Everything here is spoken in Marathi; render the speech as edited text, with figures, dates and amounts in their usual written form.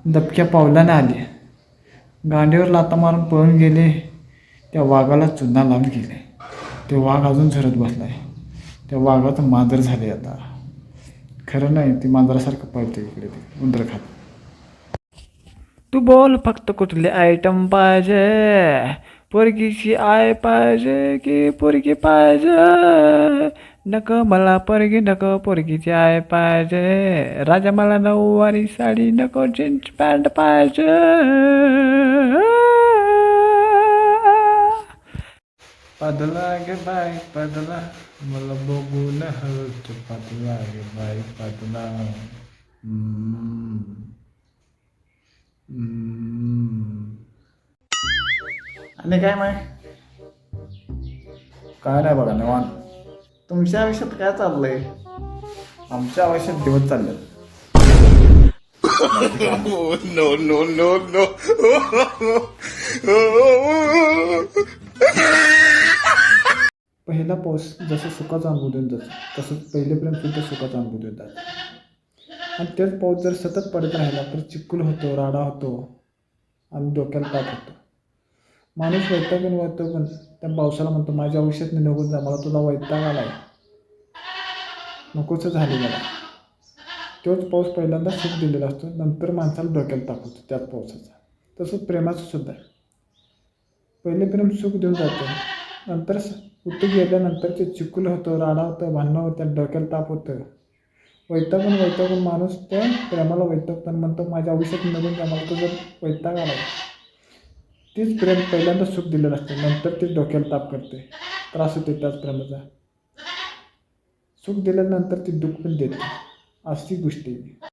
दबक्या पावलाने आले. गांडीवर लाथा मारून पळून गेले. त्या वाघाला चुना लावून गेले. ते वाघ अजून झरत बसलाय. त्या वाघाचं मांजर झाले आता. खरं नाही, ती मांजरासारखं पळते इकडे तिकडे उंदर खात. तू बोल फक्त कुठले आयटम पाहिजे. पोरगीची आय पाहिजे की पोरगी पाहिजे. नको मला पोरगी नको, पोरगीची आय पाहिजे. राजा मला नऊवारी साडी नको, जीन्स पॅन्ट पाहिजे. पदला गे बाई पदला, मला बघून हळूच पदला गे बाई पदला. आणि काय मग? काय नाही बघा निवांत. तुमच्या आयुष्यात काय चाललंय? आमच्या आयुष्यात दिवस चालले. No, no, no, no. पहिला पाऊस जसं सुखाचा अनुभव देऊन जातो, तसंच पहिले प्रेम सुद्धा सुखाचा अनुभव देतात. आणि तेच पाऊस जर सतत पडत राहिला तर चिखल होतो, राडा होतो आणि डोक्याला ताप होतो. माणूस वैतागून त्या पावसाला म्हणतो, माझ्या आयुष्यात निघून जा, मला तुला वैताग आलाय, नकोच झाले मला. तोच पाऊस पहिल्यांदा सुख दिलेला असतो, नंतर माणसाला डोक्याला ताप होतो त्याच पावसाचा. तसंच प्रेमाचं सुद्धा आहे. पहिले प्रेम सुख देऊन जातं, नंतर कुठे गेल्यानंतर ते चिखल होतं, राडा होतं, भांडणं होतं, डोक्याला ताप होतं. वैतागून माणूस त्या प्रेमाला वैतागताना म्हणतो, माझ्या आयुष्यात निघून जा, मला तुझं वैताग आलाय. तीच प्रेम पहिल्यांदा सुख दिलेलं असतं, नंतर ते डोक्याला ताप करते, त्रास होते त्याच प्रेमाचा. सुख दिल्यानंतर ती दुःख पण देते, अशी गोष्टी.